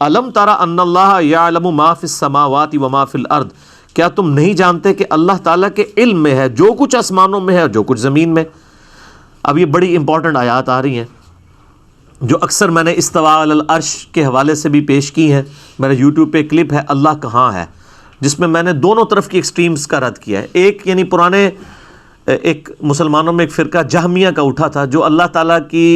الم ترى ان اللہ یعلم ما فی السماوات وما فی الارض، کیا تم نہیں جانتے کہ اللہ تعالیٰ کے علم میں ہے جو کچھ آسمانوں میں ہے اور جو کچھ زمین میں۔ اب یہ بڑی امپورٹنٹ آیات آ رہی ہیں جو اکثر میں نے استواء علی العرش کے حوالے سے بھی پیش کی ہیں۔ میرے یوٹیوب پہ کلپ ہے اللہ کہاں ہے، جس میں نے دونوں طرف کی ایکسٹریمز کا رد کیا ہے۔ ایک یعنی پرانے ایک مسلمانوں میں ایک فرقہ جہمیہ کا اٹھا تھا جو اللہ تعالیٰ کی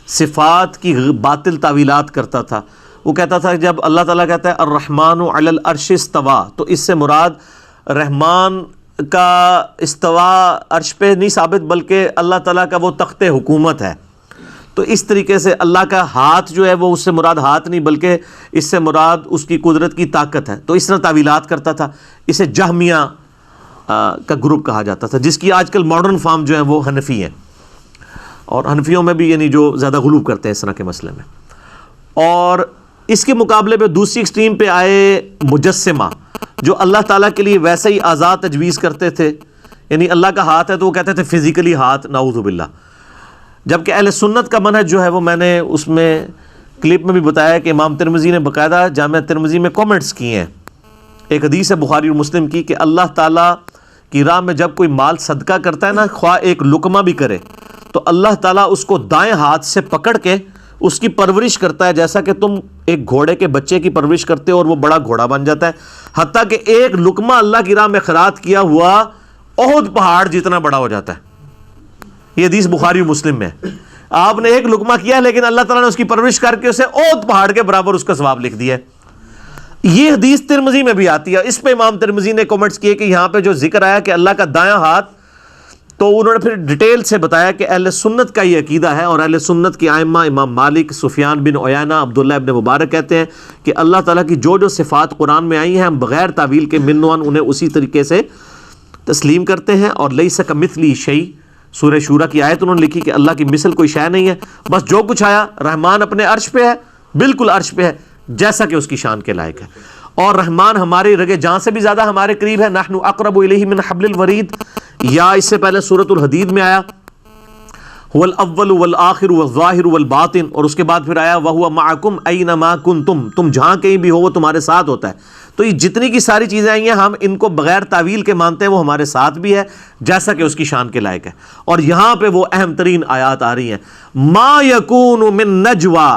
صفات کی باطل تعویلات کرتا تھا۔ وہ کہتا تھا جب اللہ تعالیٰ کہتا ہے الرحمن علی العرش استویٰ، تو اس سے مراد رحمان کا استواء عرش پہ نہیں ثابت بلکہ اللہ تعالیٰ کا وہ تخت حکومت ہے۔ تو اس طریقے سے اللہ کا ہاتھ جو ہے وہ اس سے مراد ہاتھ نہیں بلکہ اس سے مراد اس کی قدرت کی طاقت ہے۔ تو اس طرح تعویلات کرتا تھا، اسے جہمیہ کا گروپ کہا جاتا تھا، جس کی آج کل ماڈرن فارم جو ہے وہ حنفی ہیں، اور حنفیوں میں بھی یعنی جو زیادہ غلو کرتے ہیں اس طرح کے مسئلے میں۔ اور اس کے مقابلے پہ دوسری ایکسٹریم پہ آئے مجسمہ، جو اللہ تعالیٰ کے لیے ویسے ہی آزاد تجویز کرتے تھے، یعنی اللہ کا ہاتھ ہے تو وہ کہتے تھے فزیکلی ہاتھ، نعوذ باللہ۔ جبکہ اہل سنت کا منہج جو ہے وہ میں نے اس میں کلپ میں بھی بتایا کہ امام ترمذی نے باقاعدہ جامع ترمذی میں کومنٹس کیے ہیں۔ ایک حدیث ہے بخاری اور مسلم کی کہ اللہ تعالیٰ کی راہ میں جب کوئی مال صدقہ کرتا ہے نا، خواہ ایک لقمہ بھی کرے، تو اللہ تعالیٰ اس کو دائیں ہاتھ سے پکڑ کے اس کی پرورش کرتا ہے، جیسا کہ تم ایک گھوڑے کے بچے کی پرورش کرتے ہو اور وہ بڑا گھوڑا بن جاتا ہے، حتیٰ کہ ایک لقمہ اللہ کی راہ میں خیرات کیا ہوا احد پہاڑ جتنا بڑا ہو جاتا ہے۔ یہ حدیث بخاری و مسلم میں ہے۔ آپ نے ایک لقمہ کیا لیکن اللہ تعالیٰ نے اس کی پرورش کر کے اسے احد پہاڑ کے برابر اس کا ثواب لکھ دیا ہے۔ یہ حدیث ترمذی میں بھی آتی ہے۔ اس پہ امام ترمذی نے کامنٹس کیے کہ یہاں پہ جو ذکر آیا کہ اللہ کا دایاں ہاتھ، تو انہوں نے پھر ڈیٹیل سے بتایا کہ اہل سنت کا یہ عقیدہ ہے، اور اہل سنت کی ائمہ امام مالک، سفیان بن عیینہ، عبداللہ ابن مبارک کہتے ہیں کہ اللہ تعالیٰ کی جو صفات قرآن میں آئی ہیں ہم بغیر تعویل کے منوان انہیں اسی طریقے سے تسلیم کرتے ہیں۔ اور لیس کمثلہ شیء، سورہ شورى کی آیت انہوں نے لکھی کہ اللہ کی مثل کوئی شے نہیں ہے، بس جو کچھ آیا رحمان اپنے عرش پہ ہے، بالکل عرش پہ ہے جیسا کہ اس کی شان کے لائق ہے۔ اور رحمان ہماری رگے جان سے بھی زیادہ ہمارے قریب ہے، نحن اقرب الیہ من حبل الورید، یا اس سے پہلے سورۃ الحدید میں آیا هو الاول والآخر والظاہر والباطن، اور اس کے بعد پھر آیا وهو معکم اینما کنتم، تم جہاں کہیں بھی ہو وہ تمہارے ساتھ ہوتا ہے۔ تو یہ جتنی کی ساری چیزیں آئی ہیں ہم ان کو بغیر تعویل کے مانتے ہیں، وہ ہمارے ساتھ بھی ہے جیسا کہ اس کی شان کے لائق ہے۔ اور یہاں پہ وہ اہم ترین آیات آ رہی ہیں، ما یکون من نجوا،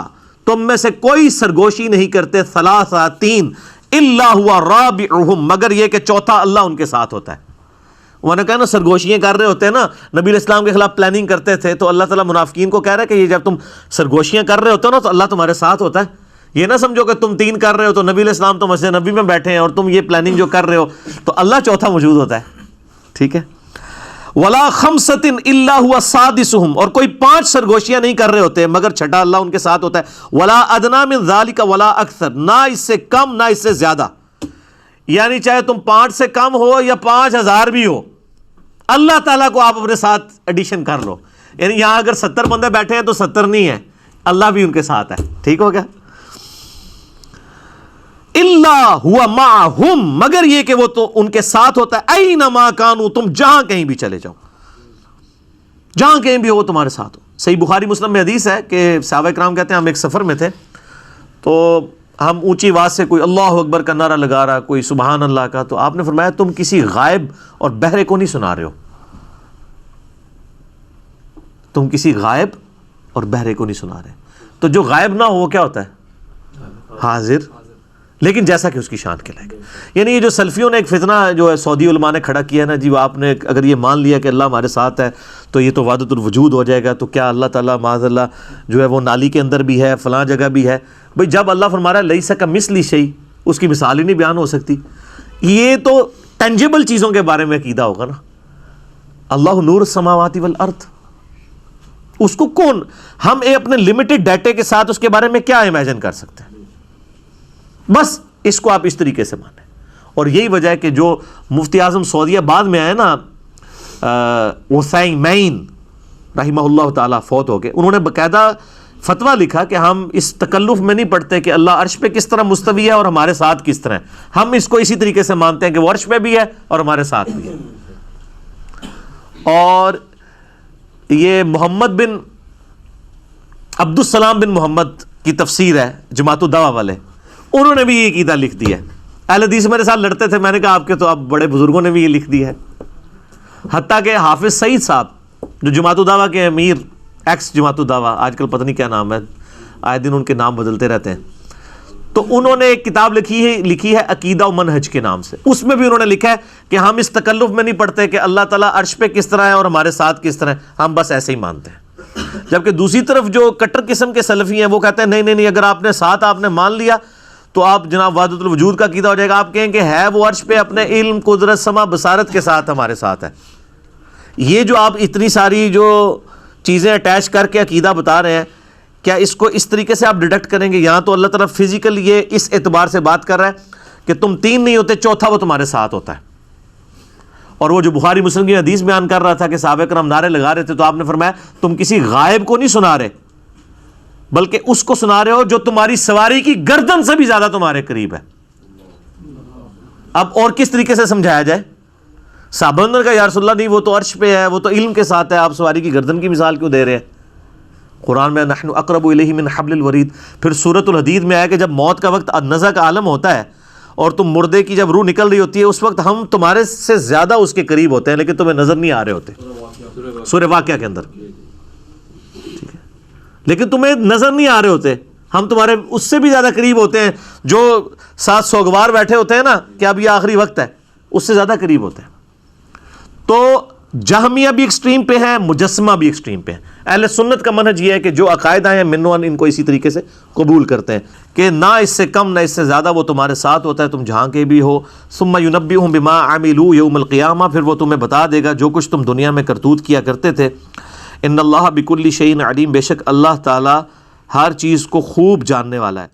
تم میں سے کوئی سرگوشی نہیں کرتے، ثلاثہ تین، الا هو رابعهم، مگر یہ کہ چوتھا اللہ ان کے ساتھ ہوتا ہے۔ انہوں نے کہا نا سرگوشیاں کر رہے ہوتے ہیں نا، نبی علیہ السلام کے خلاف پلاننگ کرتے تھے، تو اللہ تعالیٰ منافقین کو کہہ رہا ہے کہ یہ جب تم سرگوشیاں کر رہے ہوتے ہو نا تو اللہ تمہارے ساتھ ہوتا ہے۔ یہ نہ سمجھو کہ تم تین کر رہے ہو تو نبی علیہ السلام تو مسجد نبی میں بیٹھے ہیں اور تم یہ پلاننگ جو کر رہے ہو تو اللہ چوتھا موجود ہوتا ہے، ٹھیک ہے۔ ولا خمسۃ الا هو سادسهم، اور کوئی 5 سرگوشیاں نہیں کر رہے ہوتے مگر چھٹا اللہ ان کے ساتھ ہوتا ہے۔ ولا ادنی من ذلک ولا اکثر، نہ اس سے کم نہ اس سے زیادہ، یعنی چاہے تم 5 سے کم ہو یا 5000 بھی ہو، اللہ تعالیٰ کو آپ اپنے ساتھ ایڈیشن کر لو۔ یعنی یہاں اگر 70 بندے بیٹھے ہیں تو 70 نہیں ہے، اللہ بھی ان کے ساتھ ہے، ٹھیک ہو گیا۔ الا هو معهم، مگر یہ کہ وہ تو ان کے ساتھ ہوتا ہے، اینما کانوا، تم جہاں کہیں بھی چلے جاؤ، جہاں کہیں بھی ہو وہ تمہارے ساتھ ہو۔ صحیح بخاری مسلم میں حدیث ہے کہ صحابہ کرام کہتے ہیں ہم ایک سفر میں تھے، تو ہم اونچی آواز سے کوئی اللہ اکبر کا نعرہ لگا رہا، کوئی سبحان اللہ کا، تو آپ نے فرمایا تم کسی غائب اور بہرے کو نہیں سنا رہے ہو، تم کسی غائب اور بہرے کو نہیں سنا رہے۔ تو جو غائب نہ ہو وہ کیا ہوتا ہے؟ حاضر، لیکن جیسا کہ اس کی شان کے لائق۔ یعنی یہ جو سلفیوں نے ایک فتنہ جو ہے سعودی علماء نے کھڑا کیا نا جی، وہ آپ نے اگر یہ مان لیا کہ اللہ ہمارے ساتھ ہے تو یہ تو وحدت الوجود ہو جائے گا، تو کیا اللہ تعالیٰ معاذ اللہ جو ہے وہ نالی کے اندر بھی ہے، فلاں جگہ بھی ہے؟ بھئی جب اللہ فرما رہا ہے لیس کمثلہ شیء، اس کی مثال ہی نہیں بیان ہو سکتی۔ یہ تو ٹینجیبل چیزوں کے بارے میں عقیدہ ہوگا نا، اللہ نور السماوات والارض، اس کو کون، ہم اپنے لمیٹڈ ڈیٹے کے ساتھ اس کے بارے میں کیا امیجن کر سکتے ہیں؟ بس اس کو آپ اس طریقے سے مانیں۔ اور یہی وجہ ہے کہ جو مفتی اعظم سعودیہ بعد میں آئے نا، عثیمین رحمہ اللہ تعالیٰ فوت ہو گئے، انہوں نے باقاعدہ فتویٰ لکھا کہ ہم اس تکلف میں نہیں پڑھتے کہ اللہ عرش پہ کس طرح مستوی ہے اور ہمارے ساتھ کس طرح ہے، ہم اس کو اسی طریقے سے مانتے ہیں کہ وہ عرش پہ بھی ہے اور ہمارے ساتھ بھی ہے۔ اور یہ محمد بن عبد السلام بن محمد کی تفسیر ہے جماعت الدعوہ والے، انہوں نے بھی یہ عقیدہ لکھ دیا ہے. اہل حدیث میرے ساتھ لڑتے تھے, میں نے کہا آپ کے تو اب بڑے بزرگوں نے بھی یہ لکھ دیا ہے. حتیٰ کہ حافظ سعید صاحب جو جماعت الدعوہ کے امیر, ایکس جماعت الدعوہ, آج کل پتہ نہیں کیا نام ہے, آئے دن ان کے نام بدلتے رہتے ہیں, تو انہوں نے ایک کتاب لکھی ہے عقیدہ و منہج کے نام سے. اس میں بھی انہوں نے لکھا ہے کہ ہم اس تکلف میں نہیں پڑھتے کہ اللہ تعالیٰ عرش پہ کس طرح ہے اور ہمارے ساتھ کس طرح ہے, ہم بس ایسے ہی مانتے ہیں. جبکہ دوسری طرف جو کٹر قسم کے سلفی ہیں وہ کہتے ہیں نہیں, اگر آپ نے ساتھ آپ نے مان لیا تو آپ جناب وحدت الوجود کا عقیدہ ہو جائے گا. آپ کہیں کہ ہے وہ عرش پہ اپنے علم, قدرت, سما, بصارت کے ساتھ ہمارے ساتھ ہے. یہ جو آپ اتنی ساری جو چیزیں اٹیچ کر کے عقیدہ بتا رہے ہیں, کیا اس کو اس طریقے سے آپ ڈیڈکٹ کریں گے؟ یہاں تو اللہ تعالیٰ فزیکل یہ اس اعتبار سے بات کر رہا ہے کہ تم تین نہیں ہوتے, چوتھا وہ تمہارے ساتھ ہوتا ہے. اور وہ جو بخاری مسلم کی حدیث بیان کر رہا تھا کہ صحابہ کرام نعرے لگا رہے تھے, تو آپ نے فرمایا تم کسی غائب کو نہیں سنا رہے بلکہ اس کو سنا رہے ہو جو تمہاری سواری کی گردن سے بھی زیادہ تمہارے قریب ہے. اب اور کس طریقے سے سمجھایا جائے؟ صحابہ نے کہا یا رسول اللہ نہیں, وہ تو عرش پہ ہے, وہ تو علم کے ساتھ ہے, آپ سواری کی گردن کی مثال کیوں دے رہے ہیں؟ قرآن میں نحن اقرب الیہ من حبل الورید. پھر سورۃ الحدید میں آیا کہ جب موت کا وقت نزع کا عالم ہوتا ہے اور تم مردے کی جب روح نکل رہی ہوتی ہے, اس وقت ہم تمہارے سے زیادہ اس کے قریب ہوتے ہیں لیکن تمہیں نظر نہیں آ رہے ہوتے. سورہ واقعہ کے اندر, ٹھیک ہے, لیکن تمہیں نظر نہیں آ رہے ہوتے, ہم تمہارے اس سے بھی زیادہ قریب ہوتے ہیں. جو ساتھ سوگوار بیٹھے ہوتے ہیں نا کہ اب یہ آخری وقت ہے, اس سے زیادہ قریب ہوتے ہیں. تو جہمیہ بھی ایکسٹریم پہ ہے, مجسمہ بھی ایکسٹریم پہ ہے. اہل سنت کا منہج یہ ہے کہ جو عقائد آئے ہیں منوان ان کو اسی طریقے سے قبول کرتے ہیں کہ نہ اس سے کم نہ اس سے زیادہ وہ تمہارے ساتھ ہوتا ہے, تم جہاں کے بھی ہو. ثم ینبئہم بما عملوا یوم القیامہ, پھر وہ تمہیں بتا دے گا جو کچھ تم دنیا میں کرتوت کیا کرتے تھے. ان اللہ بکل شیء علیم, بے شک اللہ تعالی ہر چیز کو خوب جاننے والا ہے.